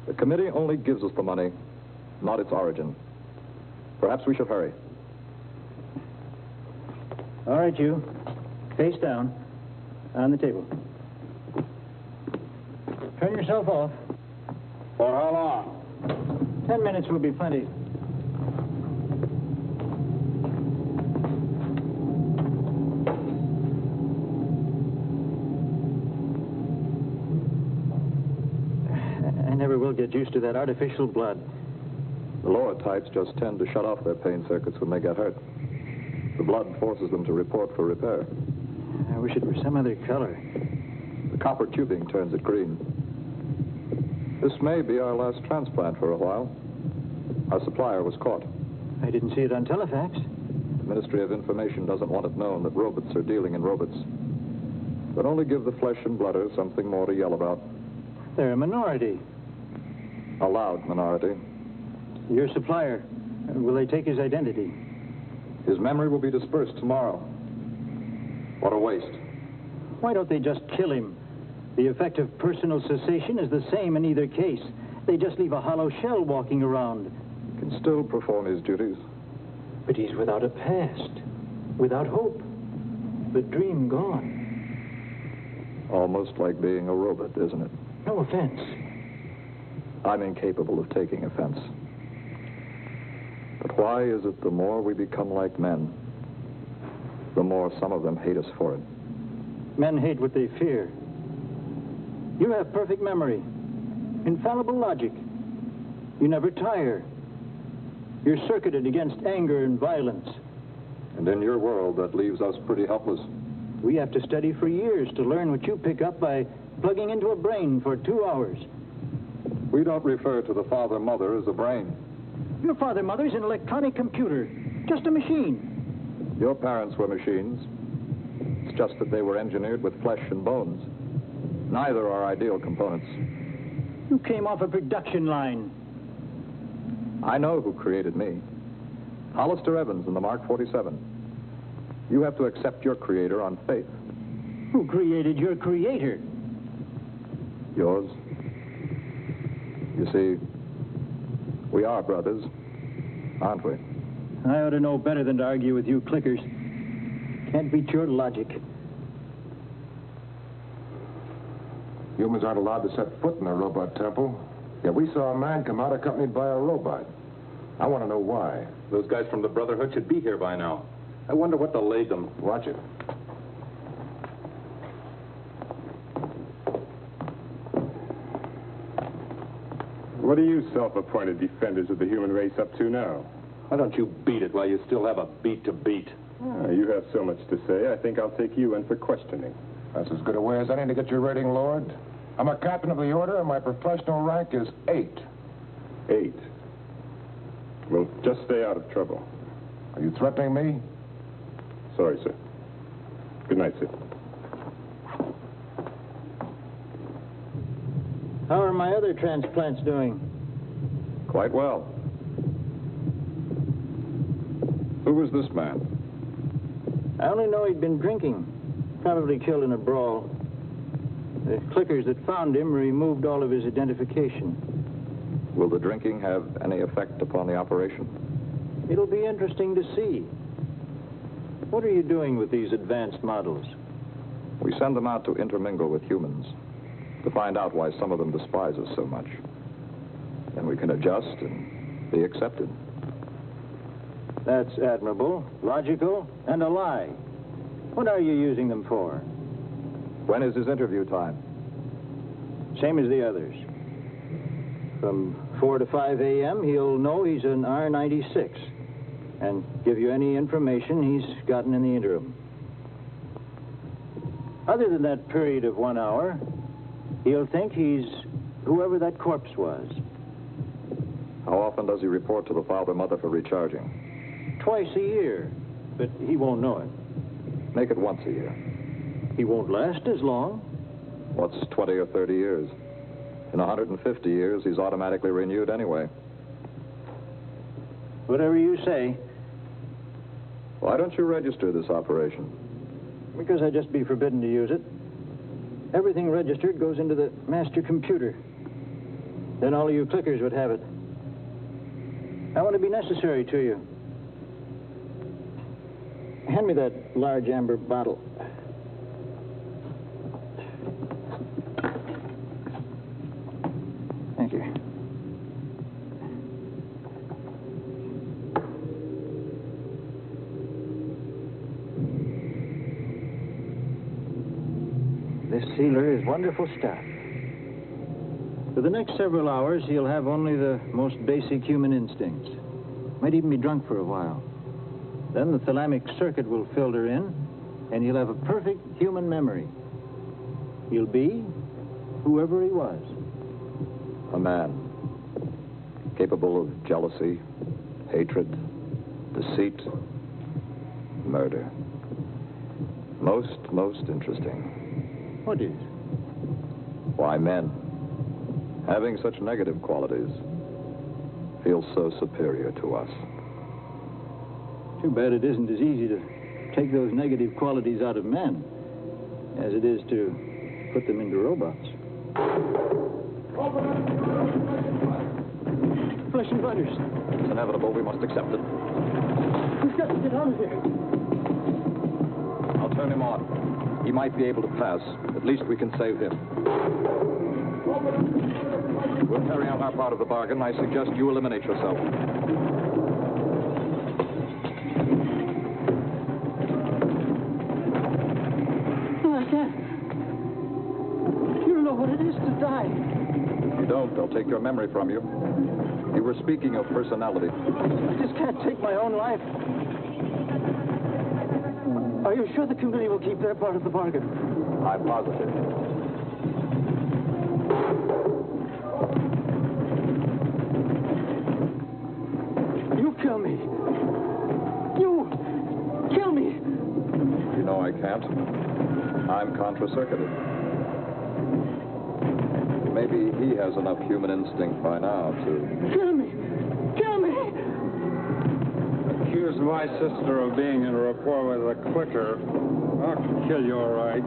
The committee only gives us the money, not its origin. Perhaps we should hurry. All right, you. Face down. On the table. Turn yourself off. For how long? 10 minutes will be plenty. I never will get used to that artificial blood. The lower types just tend to shut off their pain circuits when they get hurt. The blood forces them to report for repair. I wish it were some other color. The copper tubing turns it green. This may be our last transplant for a while. Our supplier was caught. I didn't see it on telefax. The Ministry of Information doesn't want it known that robots are dealing in robots. But only give the flesh and blooders something more to yell about. They're a minority. A loud minority. Your supplier, will they take his identity? His memory will be dispersed tomorrow. What a waste. Why don't they just kill him? The effect of personal cessation is the same in either case. They just leave a hollow shell walking around. He can still perform his duties. But he's without a past, without hope. The dream gone. Almost like being a robot, isn't it? No offense. I'm incapable of taking offense. But why is it the more we become like men, the more some of them hate us for it? Men hate what they fear. You have perfect memory, infallible logic. You never tire. You're circuited against anger and violence. And in your world, that leaves us pretty helpless. We have to study for years to learn what you pick up by plugging into a brain for 2 hours. We don't refer to the father-mother as a brain. Your father-mother's an electronic computer, just a machine. Your parents were machines. It's just that they were engineered with flesh and bones. Neither are ideal components. You came off a production line. I know who created me. Hollister Evans in the Mark 47. You have to accept your creator on faith. Who created your creator? Yours. You see, we are brothers, aren't we? I ought to know better than to argue with you clickers. Can't beat your logic. Humans aren't allowed to set foot in the robot temple. Yet we saw a man come out accompanied by a robot. I want to know why. Those guys from the Brotherhood should be here by now. I wonder what delayed them. Watch it. What are you self-appointed defenders of the human race up to now? Why don't you beat it while you still have a beat to beat? You have so much to say, I think I'll take you in for questioning. That's as good a way as any to get your rating lowered. I'm a captain of the order, and my professional rank is 8. 8. Well, just stay out of trouble. Are you threatening me? Sorry, sir. Good night, sir. How are my other transplants doing? Quite well. Who was this man? I only know he'd been drinking. Probably killed in a brawl. The clickers that found him removed all of his identification. Will the drinking have any effect upon the operation? It'll be interesting to see. What are you doing with these advanced models? We send them out to intermingle with humans, to find out why some of them despise us so much. Then we can adjust and be accepted. That's admirable, logical, and a lie. What are you using them for? When is his interview time? Same as the others. From 4 to 5 a.m., he'll know he's an R-96 and give you any information he's gotten in the interim. Other than that period of 1 hour, he'll think he's whoever that corpse was. How often does he report to the father-mother for recharging? Twice a year, but he won't know it. Make it once a year. He won't last as long. What's 20 or 30 years? In 150 years, he's automatically renewed anyway. Whatever you say. Why don't you register this operation? Because I'd just be forbidden to use it. Everything registered goes into the master computer. Then all of you clickers would have it. I want to be necessary to you. Hand me that large amber bottle. Thank you. This sealer is wonderful stuff. For the next several hours, he'll have only the most basic human instincts. Might even be drunk for a while. Then the thalamic circuit will filter in, and he'll have a perfect human memory. He'll be whoever he was. A man, capable of jealousy, hatred, deceit, murder. Most interesting. What is? Why men, having such negative qualities, feel so superior to us. Too bad it isn't as easy to take those negative qualities out of men as it is to put them into robots. Flesh and butters. It's inevitable. We must accept it. We've got to get out of here. I'll turn him on. He might be able to pass. At least we can save him. We'll carry out our part of the bargain. I suggest you eliminate yourself. No, I can't. You don't know what it is to die. If you don't, they'll take your memory from you. You were speaking of personality. I just can't take my own life. Are you sure the committee will keep their part of the bargain? I'm positive. You kill me. You kill me. You know I can't. I'm contra-circuited. Maybe he has enough human instinct by now to... Kill me. Kill me. Accuse my sister of being in rapport with a clicker. I'll kill you, all right.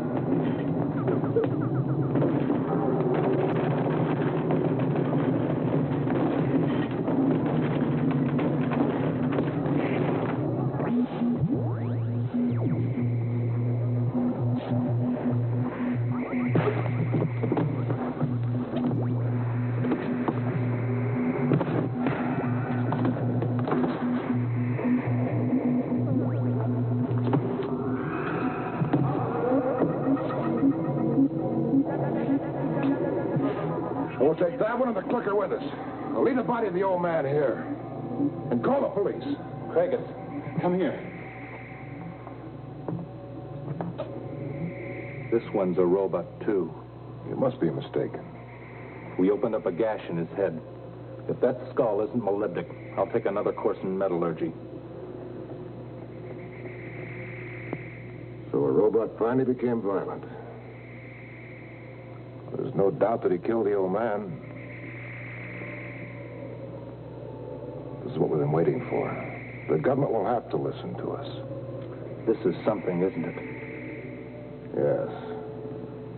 We'll take that one and the clicker with us. I'll leave the body of the old man here. And call the police. Craigus, come here. This one's a robot, too. You must be mistaken. We opened up a gash in his head. If that skull isn't molybdic, I'll take another course in metallurgy. So a robot finally became violent. There's no doubt that he killed the old man. This is what we've been waiting for. The government will have to listen to us. This is something, isn't it? Yes,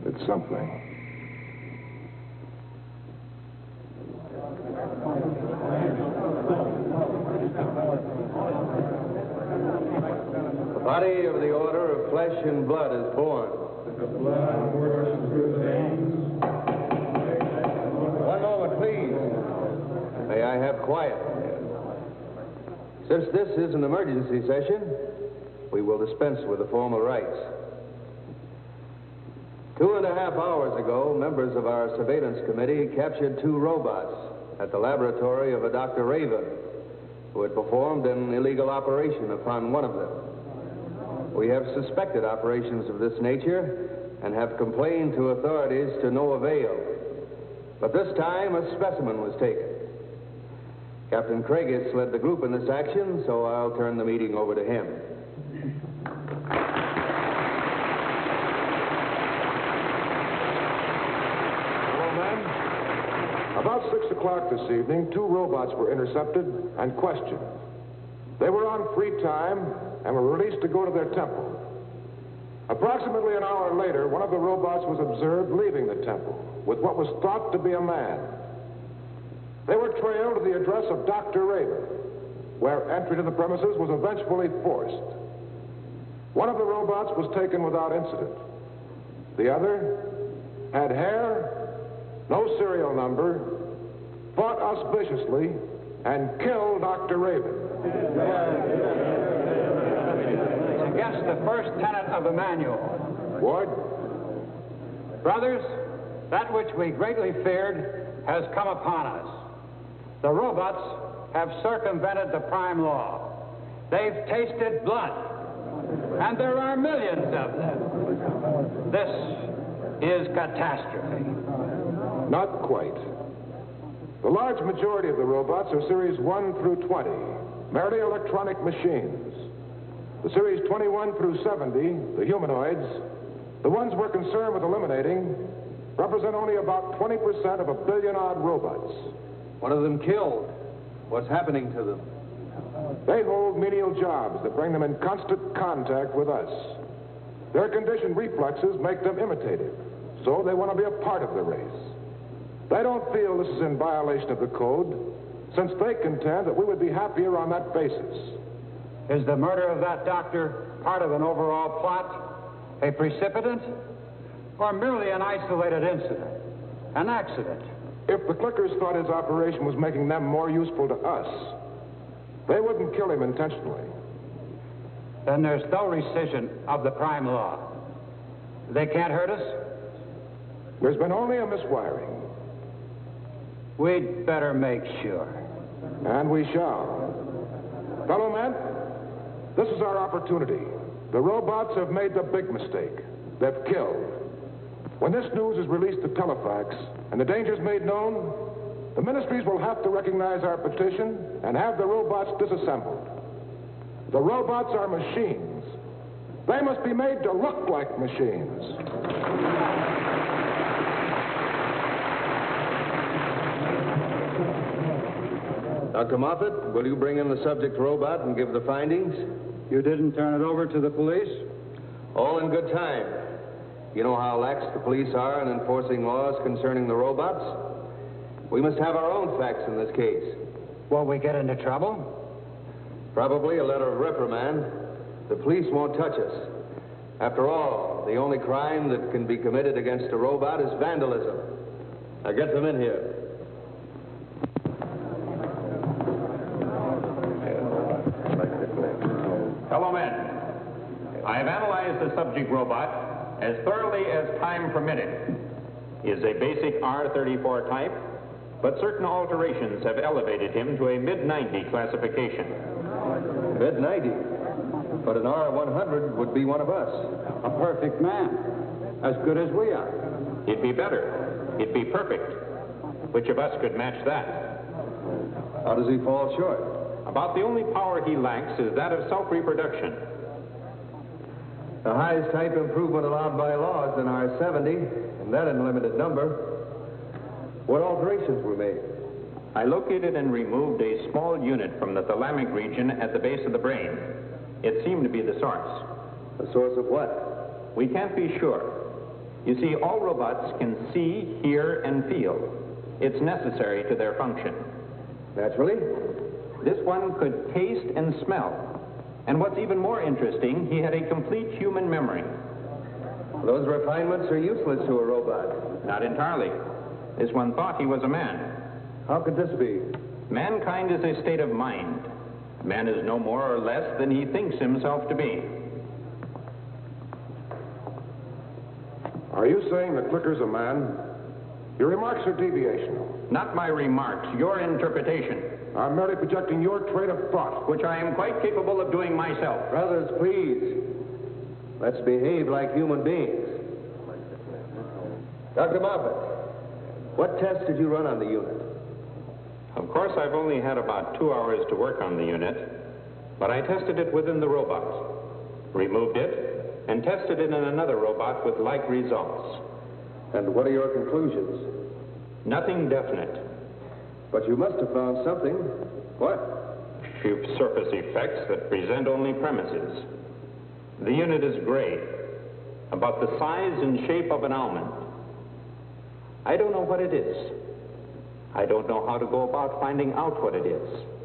it's something. The body of the order of flesh and blood is born. One moment, please. May I have quiet? Since this is an emergency session, we will dispense with the formal rites. 2.5 hours ago, members of our surveillance committee captured 2 robots at the laboratory of a Dr. Raven, who had performed an illegal operation upon one of them. We have suspected operations of this nature and have complained to authorities to no avail. But this time, a specimen was taken. Captain Craigus led the group in this action, so I'll turn the meeting over to him. Hello, ma'am. About 6 o'clock this evening, 2 robots were intercepted and questioned. They were on free time and were released to go to their temple. Approximately an hour later, one of the robots was observed leaving the temple with what was thought to be a man. They were trailed to the address of Dr. Raven, where entry to the premises was eventually forced. One of the robots was taken without incident. The other had hair, no serial number, fought auspiciously, and killed Dr. Raven. It's against the first tenet of the manual. Ward? Brothers, that which we greatly feared has come upon us. The robots have circumvented the prime law. They've tasted blood, and there are millions of them. This is catastrophe. Not quite. The large majority of the robots are Series 1 through 20, merely electronic machines. The Series 21 through 70, the humanoids, the ones we're concerned with eliminating, represent only about 20% of a billion-odd robots. One of them killed. What's happening to them? They hold menial jobs that bring them in constant contact with us. Their conditioned reflexes make them imitative, so they want to be a part of the race. They don't feel this is in violation of the code, since they contend that we would be happier on that basis. Is the murder of that doctor part of an overall plot, a precipitant, or merely an isolated incident, an accident? If the clickers thought his operation was making them more useful to us, they wouldn't kill him intentionally. Then there's no rescission of the prime law. They can't hurt us? There's been only a miswiring. We'd better make sure. And we shall. Fellow men, this is our opportunity. The robots have made the big mistake. They've killed. When this news is released to telefax and the dangers made known, the ministries will have to recognize our petition and have the robots disassembled. The robots are machines. They must be made to look like machines. Dr. Moffat, will you bring in the subject robot and give the findings? You didn't turn it over to the police? All in good time. You know how lax the police are in enforcing laws concerning the robots? We must have our own facts in this case. Will we get into trouble? Probably a letter of reprimand. The police won't touch us. After all, the only crime that can be committed against a robot is vandalism. Now get them in here. Fellow men, I have analyzed the subject robot as thoroughly as time permitted. He is a basic R34 type, but certain alterations have elevated him to a mid-90 classification. Mid-90? But an R100 would be one of us. A perfect man. As good as we are. He'd be better. He'd be perfect. Which of us could match that? How does he fall short? About the only power he lacks is that of self-reproduction. The highest type improvement allowed by law is an R70, and that in limited number. What alterations were made? I located and removed a small unit from the thalamic region at the base of the brain. It seemed to be the source. The source of what? We can't be sure. You see, all robots can see, hear, and feel. It's necessary to their function. Naturally. This one could taste and smell. And what's even more interesting, he had a complete human memory. Those refinements are useless to a robot. Not entirely. This one thought he was a man. How could this be? Mankind is a state of mind. Man is no more or less than he thinks himself to be. Are you saying that Clicker's a man? Your remarks are deviational. Not my remarks, your interpretation. I'm merely projecting your train of thought. Which I am quite capable of doing myself. Brothers, please. Let's behave like human beings. Dr. Moffat, what tests did you run on the unit? Of course, I've only had about 2 hours to work on the unit, but I tested it within the robot, removed it, and tested it in another robot with like results. And what are your conclusions? Nothing definite. But you must have found something. What? Few surface effects that present only premises. The unit is gray, about the size and shape of an almond. I don't know what it is. I don't know how to go about finding out what it is.